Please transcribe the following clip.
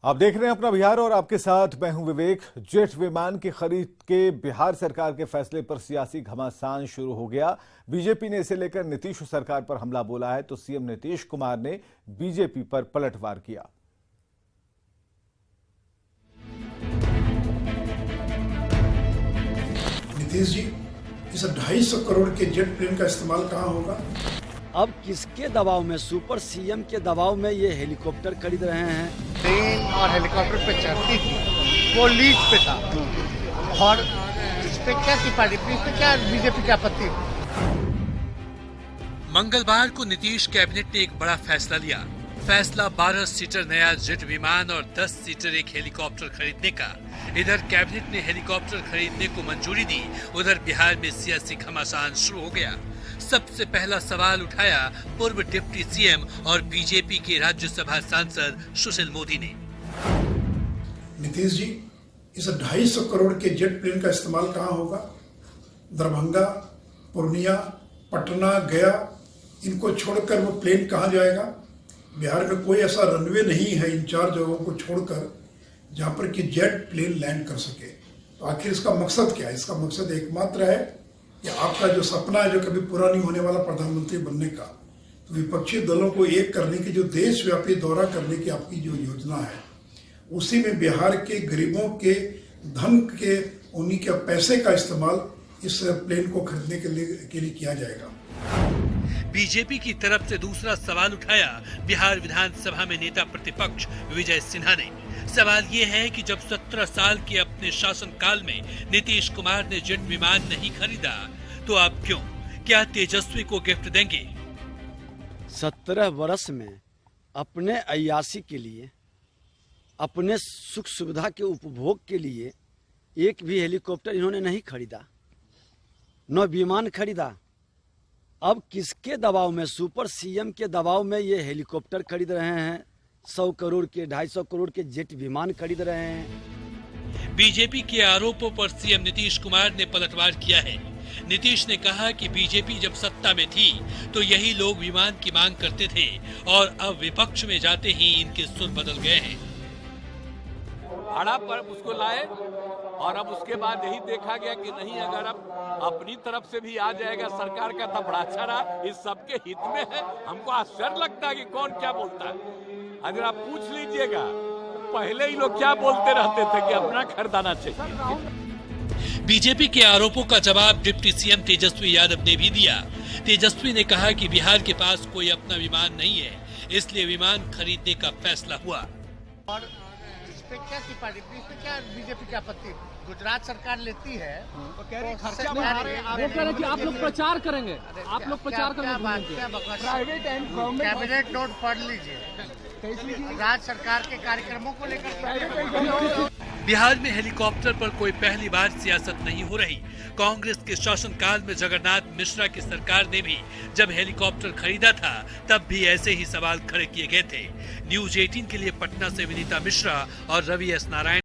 आप देख रहे हैं अपना बिहार और आपके साथ मैं हूं विवेक। जेट विमान की खरीद के बिहार सरकार के फैसले पर सियासी घमासान शुरू हो गया। बीजेपी ने इसे लेकर नीतीश सरकार पर हमला बोला है तो सीएम नीतीश कुमार ने बीजेपी पर पलटवार किया। नीतीश जी, इस 250 करोड़ के जेट प्लेन का इस्तेमाल कहाँ होगा? अब किसके दबाव में, सुपर सीएम के दबाव में ये हेलीकॉप्टर खरीद रहे हैं। ट्रेन और हेलीकॉप्टर पे चढ़ती थी, वो लीज पे था और इस पे क्या सिपाही, इस पे क्या बीजेपी की आपत्ति? मंगलवार को नीतीश कैबिनेट ने एक बड़ा फैसला लिया। फैसला 12 सीटर नया जेट विमान और 10 सीटर एक हेलीकॉप्टर खरीदने का। इधर कैबिनेट ने हेलीकॉप्टर खरीदने को मंजूरी दी, उधर बिहार में सियासी घमासान शुरू हो गया। सबसे पहला सवाल उठाया पूर्व डिप्टी सीएम और बीजेपी के राज्यसभा सांसद सुशील मोदी ने। नीतीश जी, इस 250 करोड़ के जेट प्लेन का इस्तेमाल कहाँ होगा? दरभंगा, पूर्णिया, पटना, गया, इनको छोड़कर वो प्लेन कहाँ जाएगा? बिहार में कोई ऐसा रनवे नहीं है इन 4 जगहों को छोड़कर जहां पर कि जेट प्लेन लैंड कर सके। तो आखिर इसका मकसद क्या है? इसका मकसद एकमात्र है कि आपका जो सपना है, जो कभी पूरा नहीं होने वाला प्रधानमंत्री बनने का, तो विपक्षी दलों को एक करने की, जो देशव्यापी दौरा करने की आपकी जो योजना है, उसी में बिहार के गरीबों के धन के, उन्हीं के पैसे का इस्तेमाल इस प्लेन को खरीदने के लिए किया जाएगा। बीजेपी की तरफ से दूसरा सवाल उठाया बिहार विधानसभा में नेता प्रतिपक्ष विजय सिन्हा ने। सवाल ये है कि जब 17 साल के अपने शासनकाल में नीतीश कुमार ने जेट विमान नहीं खरीदा तो आप क्यों? क्या तेजस्वी को गिफ्ट देंगे? 17 वर्ष में अपने अय्यासी के लिए, अपने सुख सुविधा के उपभोग के लिए एक भी हेलीकॉप्टर इन्होंने नहीं खरीदा, न विमान खरीदा। अब किसके दबाव में, सुपर सीएम के दबाव में ये हेलीकॉप्टर खरीद रहे हैं, 100 करोड़ के, 250 करोड़ के जेट विमान खरीद रहे हैं। बीजेपी के आरोपों पर सीएम नीतीश कुमार ने पलटवार किया है। नीतीश ने कहा कि बीजेपी जब सत्ता में थी तो यही लोग विमान की मांग करते थे और अब विपक्ष में जाते ही इनके सुर बदल गए हैं। भाड़ा पर उसको लाए और अब उसके बाद यही देखा गया कि नहीं, अगर अब अपनी तरफ से भी आ जाएगा सरकार का तब बड़ा अच्छा रहा। इस सबके हित में है। हमको आश्चर्य लगता है कि कौन क्या बोलता है। अगर आप पूछ लीजिएगा पहले ही लोग क्या बोलते रहते थे कि अपना खरीदाना चाहिए। बीजेपी के आरोपों का जवाब डिप्टी सीएम तेजस्वी यादव ने भी दिया। तेजस्वी ने कहा कि बिहार के पास कोई अपना विमान नहीं है, इसलिए विमान खरीदने का फैसला हुआ। और इस पे क्या सिपाही, इस पे क्या बीजेपी की आपत्ति? गुजरात सरकार लेती है तो कह रहे खर्चा बढ़ा रहे हैं। वो कह रहे कि आप लोग प्रचार करेंगे, आप लोग प्रचार करेंगे। Private and government cabinet note पढ़ लीजिए, राज्य सरकार के कार्यक्रमों को लेकर। बिहार में हेलीकॉप्टर पर कोई पहली बार सियासत नहीं हो रही। कांग्रेस के शासनकाल में जगन्नाथ मिश्रा की सरकार ने भी जब हेलीकॉप्टर खरीदा था तब भी ऐसे ही सवाल खड़े किए गए थे। न्यूज़ 18 के लिए पटना से विनीता मिश्रा और रवि एस नारायण।